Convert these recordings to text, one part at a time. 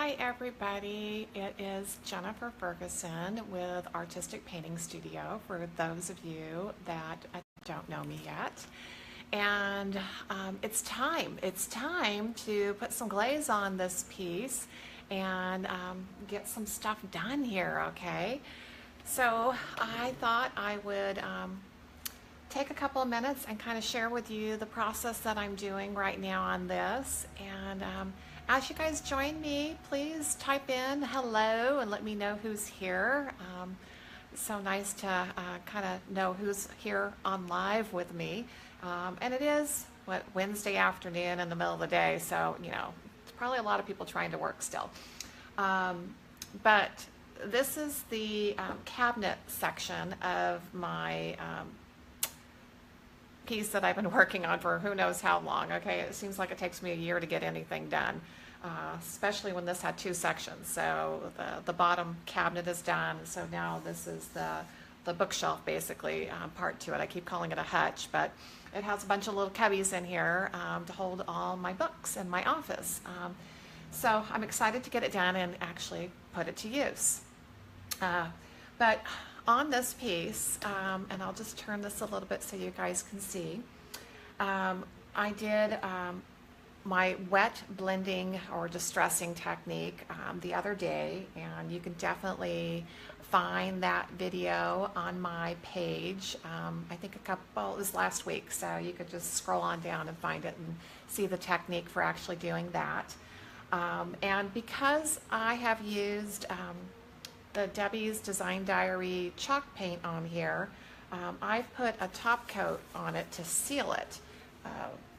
Hi everybody, it is Jennifer Ferguson with Artistic Painting Studio for those of you that don't know me yet. And it's time to put some glaze on this piece and get some stuff done here, okay? So I thought I would take a couple of minutes and kind of share with you the process that I'm doing right now on this. And as you guys join me, please type in hello and let me know who's here. It's so nice to kind of know who's here on live with me. And it is, Wednesday afternoon in the middle of the day, so, you know, it's probably a lot of people trying to work still. But this is the cabinet section of my piece that I've been working on for who knows how long. Okay, it seems like it takes me a year to get anything done, especially when this had two sections. So the bottom cabinet is done, so now this is the bookshelf, basically, part to it. I keep calling it a hutch, but it has a bunch of little cubbies in here to hold all my books in my office. So I'm excited to get it done and actually put it to use. But on this piece, and I'll just turn this a little bit so you guys can see, I did my wet blending or distressing technique the other day, and you can definitely find that video on my page. I think it was last week, so you could just scroll on down and find it and see the technique for actually doing that. And because I have used the Debbie's Design Diary chalk paint on here, I've put a top coat on it to seal it.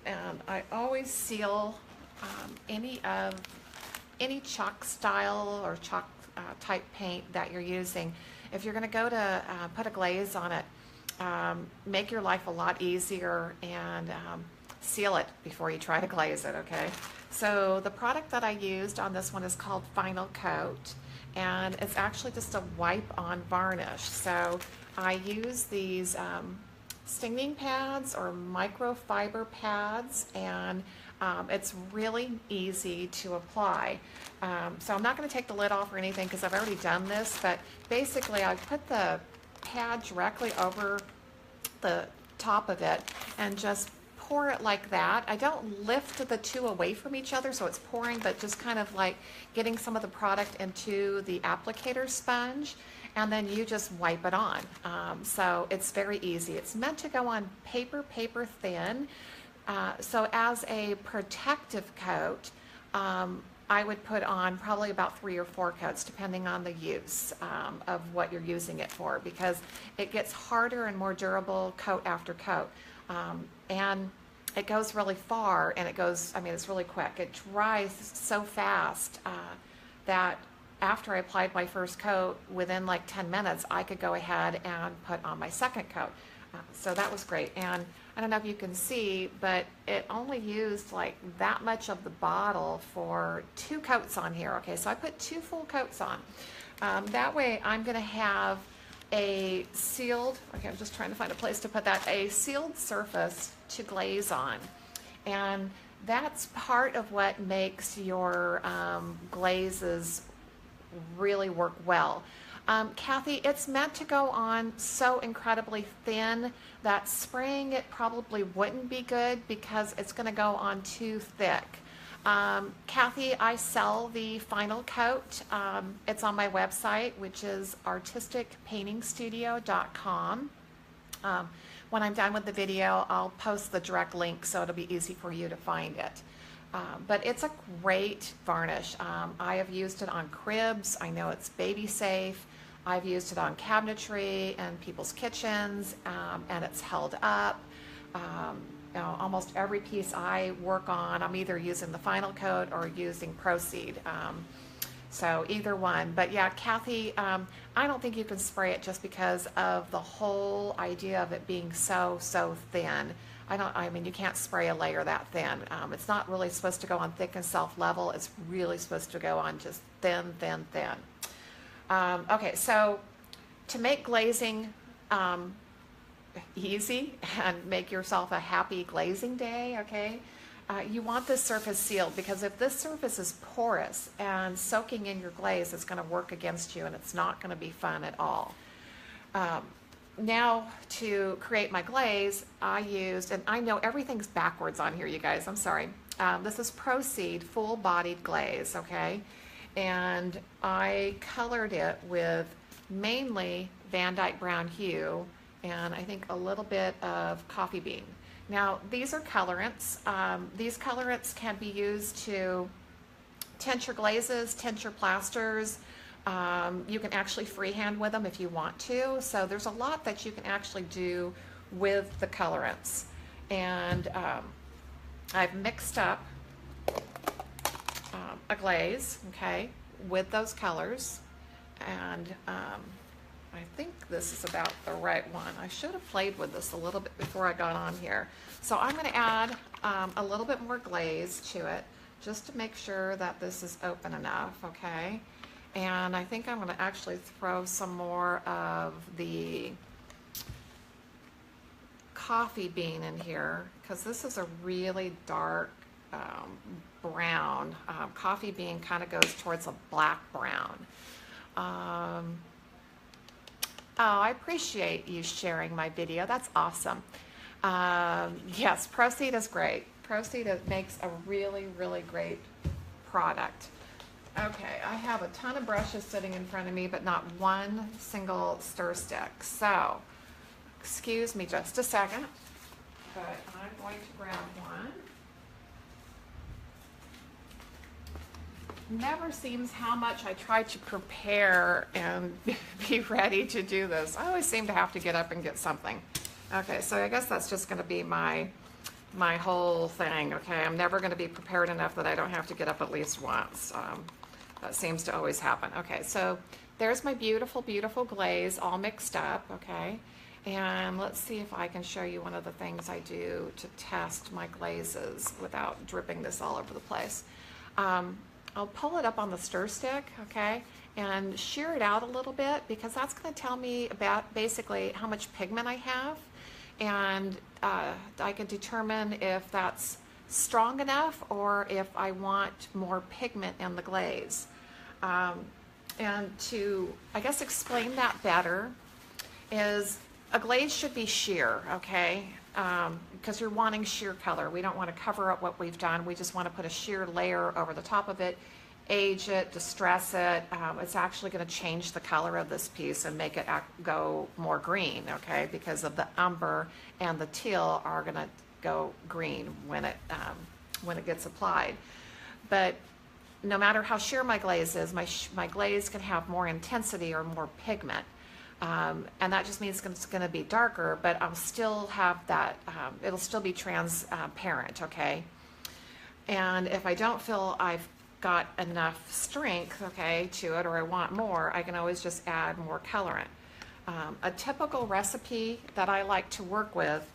And I always seal any chalk style or chalk type paint that you're using. If you're going to go to put a glaze on it, make your life a lot easier and seal it before you try to glaze it, okay? So the product that I used on this one is called Final Coat, and it's actually just a wipe-on varnish. So I use these stinging pads or microfiber pads, and it's really easy to apply. So I'm not going to take the lid off or anything because I've already done this, but basically I put the pad directly over the top of it and just pour it like that. I don't lift the two away from each other so it's pouring, but just kind of like getting some of the product into the applicator sponge, and then you just wipe it on. So it's very easy. It's meant to go on paper thin. So as a protective coat, I would put on probably about 3 or 4 coats depending on the use of what you're using it for, because it gets harder and more durable coat after coat. And it goes really far, and it goes, I mean, it's really quick. It dries so fast that after I applied my first coat, within like 10 minutes, I could go ahead and put on my second coat. So that was great. And I don't know if you can see, but it only used like that much of the bottle for 2 coats on here. Okay, so I put 2 full coats on. That way I'm going to have a sealed, okay, I'm just trying to find a place to put that, a sealed surface to glaze on. And that's part of what makes your glazes really work well. Kathy, it's meant to go on so incredibly thin that spraying it probably wouldn't be good because it's going to go on too thick. Kathy, I sell the Final Coat. It's on my website, which is artisticpaintingstudio.com. When I'm done with the video, I'll post the direct link so it'll be easy for you to find it. But it's a great varnish. I have used it on cribs. I know it's baby safe. I've used it on cabinetry and people's kitchens, and it's held up. You know, almost every piece I work on, I'm either using the Final Coat or using Proceed. So either one. But yeah, Kathy, I don't think you can spray it just because of the whole idea of it being so thin. I mean, you can't spray a layer that thin. It's not really supposed to go on thick and self-level. It's really supposed to go on just thin. Okay, so to make glazing easy and make yourself a happy glazing day, okay, You want this surface sealed, because if this surface is porous and soaking in your glaze, it's going to work against you and it's not going to be fun at all. Now to create my glaze, I used, and I know everything's backwards on here, you guys, I'm sorry. This is Proceed Full Bodied Glaze, okay? And I colored it with mainly Van Dyke Brown Hue and I think a little bit of Coffee Bean. Now, these are colorants. These colorants can be used to tint your glazes, tint your plasters. You can actually freehand with them if you want to. So there's a lot that you can actually do with the colorants. And I've mixed up a glaze, okay, with those colors. And I think this is about the right one. I should have played with this a little bit before I got on here. So I'm going to add a little bit more glaze to it just to make sure that this is open enough, okay? And I think I'm going to actually throw some more of the Coffee Bean in here, because this is a really dark brown. Coffee Bean kind of goes towards a black brown. Oh, I appreciate you sharing my video. That's awesome. Yes, Proceed is great. Proceed makes a really, really great product. Okay, I have a ton of brushes sitting in front of me, but not one single stir stick. So, excuse me just a second, but I'm going to grab one. Never seems how much I try to prepare and be ready to do this. I always seem to have to get up and get something. Okay, so I guess that's just going to be my whole thing. Okay, I'm never going to be prepared enough that I don't have to get up at least once. That seems to always happen. Okay, so there's my beautiful, beautiful glaze all mixed up. Okay, and let's see if I can show you one of the things I do to test my glazes without dripping this all over the place. I'll pull it up on the stir stick, okay, and shear it out a little bit, because that's going to tell me about basically how much pigment I have, and I can determine if that's strong enough or if I want more pigment in the glaze. And to, I guess, explain that better is a glaze should be sheer, okay, because you're wanting sheer color. We don't want to cover up what we've done. We just want to put a sheer layer over the top of it, age it, distress it. It's actually going to change the color of this piece and make it go more green, okay, because of the umber and the teal are going to go green when it gets applied. But no matter how sheer my glaze is, my glaze can have more intensity or more pigment. And that just means it's going to be darker, but I'll still have that, it'll still be transparent, okay? And if I don't feel I've got enough strength, okay, to it, or I want more, I can always just add more colorant. A typical recipe that I like to work with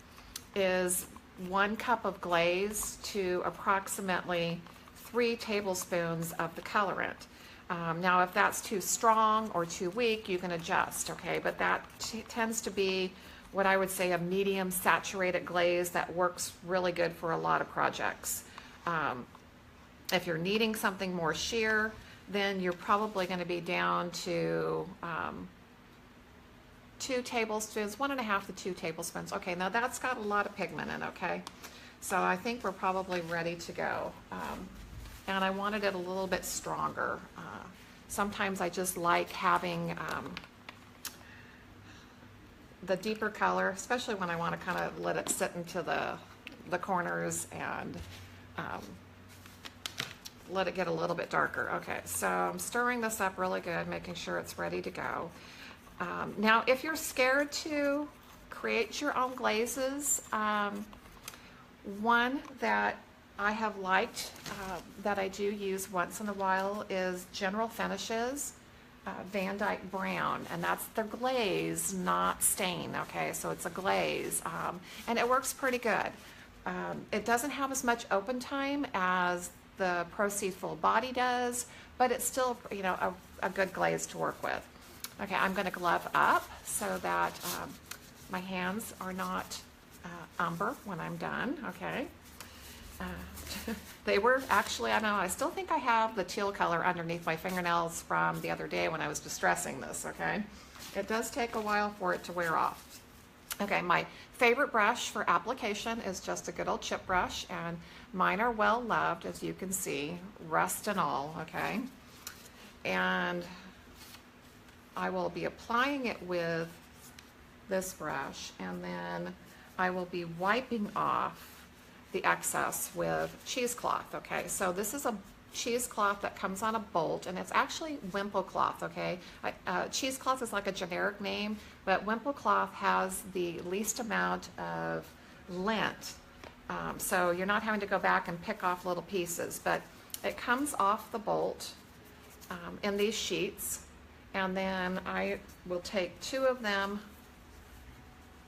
is 1 cup of glaze to approximately 3 tablespoons of the colorant. Now, if that's too strong or too weak, you can adjust, okay? But that tends to be what I would say a medium saturated glaze that works really good for a lot of projects. If you're needing something more sheer, then you're probably going to be down to 2 tablespoons, 1.5 to 2 tablespoons. Okay, now that's got a lot of pigment in, okay? So I think we're probably ready to go. And I wanted it a little bit stronger. Sometimes I just like having the deeper color, especially when I want to kind of let it sit into the corners and let it get a little bit darker. Okay, so I'm stirring this up really good, making sure it's ready to go. Now, if you're scared to create your own glazes, one that I have liked that I do use once in a while is General Finishes Van Dyke Brown, and that's the glaze, not stain, okay? So it's a glaze, and it works pretty good. It doesn't have as much open time as the Proceed Full Body does, but it's still, you know, a good glaze to work with. Okay, I'm going to glove up so that my hands are not umber when I'm done, okay? They were actually, I don't know, I still think I have the teal color underneath my fingernails from the other day when I was distressing this, okay? It does take a while for it to wear off. Okay, my favorite brush for application is just a good old chip brush, and mine are well loved, as you can see, rust and all, okay? And I will be applying it with this brush, and then I will be wiping off the excess with cheesecloth, okay? So this is a cheesecloth that comes on a bolt, and it's actually Wimple cloth, okay? Cheesecloth is like a generic name, but Wimple cloth has the least amount of lint, so you're not having to go back and pick off little pieces, but it comes off the bolt in these sheets, and then I will take 2 of them,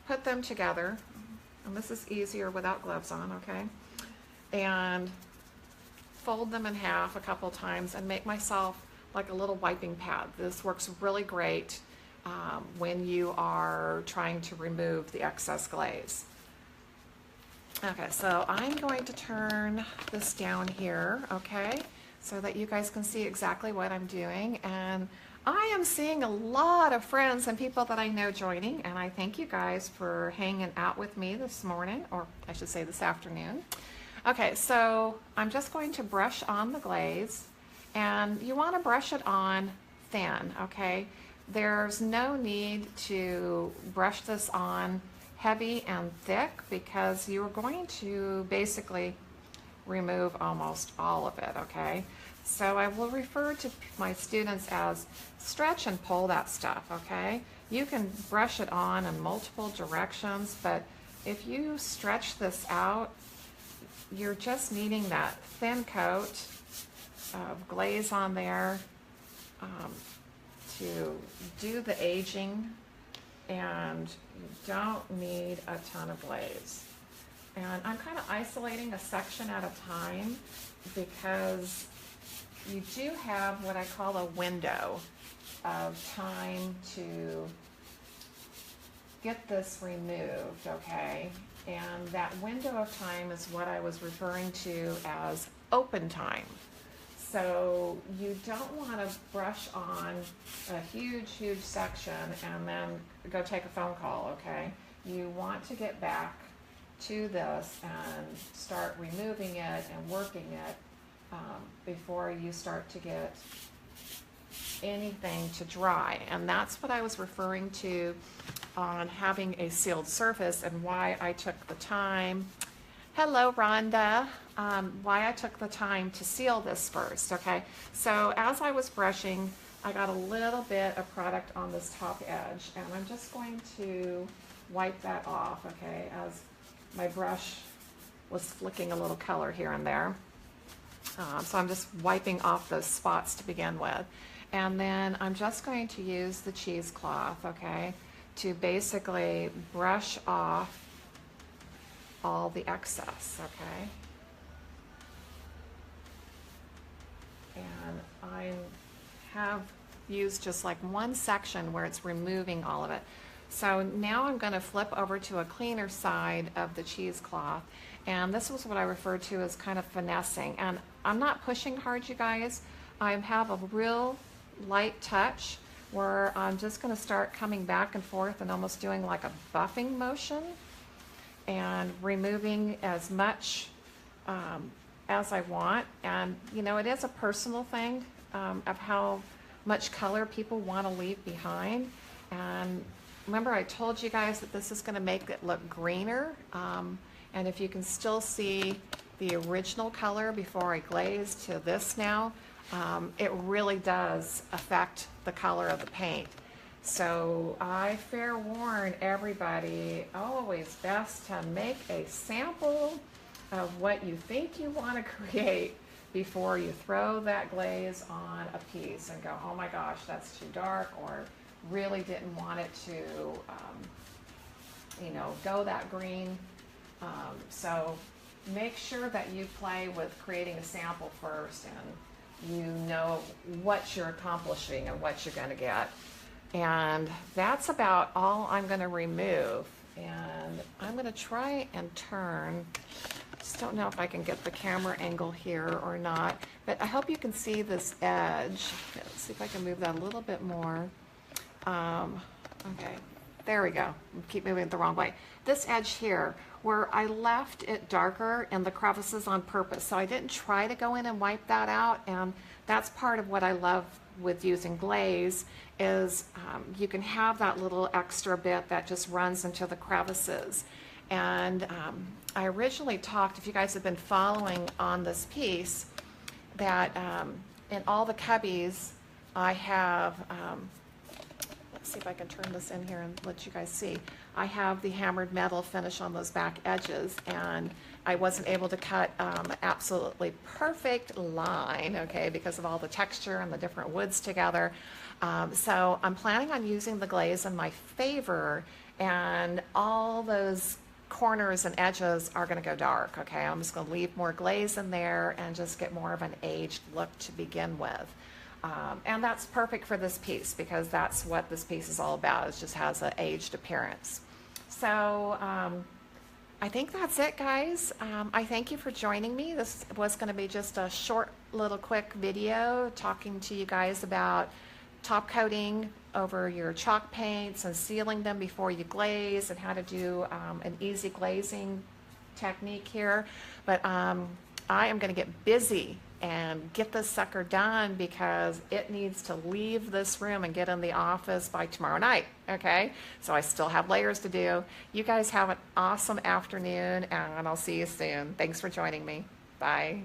put them together, and this is easier without gloves on, okay? And fold them in half a couple times and make myself like a little wiping pad. This works really great when you are trying to remove the excess glaze. Okay, so I'm going to turn this down here, okay, so that you guys can see exactly what I'm doing. And I am seeing a lot of friends and people that I know joining, and I thank you guys for hanging out with me this morning, or I should say this afternoon. Okay, so I'm just going to brush on the glaze, and you want to brush it on thin, okay? There's no need to brush this on heavy and thick because you're going to basically remove almost all of it, okay? So I will refer to my students as stretch and pull that stuff, okay? You can brush it on in multiple directions, but if you stretch this out, you're just needing that thin coat of glaze on there to do the aging, and you don't need a ton of glaze. And I'm kind of isolating a section at a time because you do have what I call a window of time to get this removed, okay? And that window of time is what I was referring to as open time. So you don't want to brush on a huge, huge section and then go take a phone call, okay? You want to get back to this and start removing it and working it before you start to get anything to dry. And that's what I was referring to on having a sealed surface and why I took the time. Hello, Rhonda. Why I took the time to seal this first, okay? So as I was brushing, I got a little bit of product on this top edge, and I'm just going to wipe that off, okay, as my brush was flicking a little color here and there. So I'm just wiping off those spots to begin with. And then I'm just going to use the cheesecloth, okay, to basically brush off all the excess, okay? And I have used just like one section where it's removing all of it. So now I'm going to flip over to a cleaner side of the cheesecloth, and this was what I referred to as kind of finessing. And I'm not pushing hard, you guys. I have a real light touch where I'm just going to start coming back and forth and almost doing like a buffing motion and removing as much as I want. And you know, it is a personal thing of how much color people want to leave behind. And remember, I told you guys that this is going to make it look greener, and if you can still see the original color before I glaze to this now, it really does affect the color of the paint. So I fair warn everybody, always best to make a sample of what you think you want to create before you throw that glaze on a piece and go, oh my gosh, that's too dark, or really didn't want it to, you know, go that green. So make sure that you play with creating a sample first and you know what you're accomplishing and what you're going to get. And that's about all I'm going to remove. And I'm going to try and turn Just don't know if I can get the camera angle here or not, but I hope you can see this edge. Let's see if I can move that a little bit more. Okay, there we go. Keep moving it the wrong way. This edge here, where I left it darker in the crevices on purpose, so I didn't try to go in and wipe that out, and that's part of what I love with using glaze is you can have that little extra bit that just runs into the crevices. And I originally talked, if you guys have been following on this piece, that in all the cubbies I have, let's see if I can turn this in here and let you guys see, I have the hammered metal finish on those back edges, and I wasn't able to cut absolutely perfect line, okay, because of all the texture and the different woods together. So I'm planning on using the glaze in my favor, and all those corners and edges are going to go dark, okay? I'm just going to leave more glaze in there and just get more of an aged look to begin with. And that's perfect for this piece because that's what this piece is all about. It just has an aged appearance. So I think that's it, guys. I thank you for joining me. This was going to be just a short little quick video talking to you guys about top coating over your chalk paints and sealing them before you glaze and how to do an easy glazing technique here. But I am going to get busy and get this sucker done because it needs to leave this room and get in the office by tomorrow night, okay? So I still have layers to do. You guys have an awesome afternoon, and I'll see you soon. Thanks for joining me. Bye.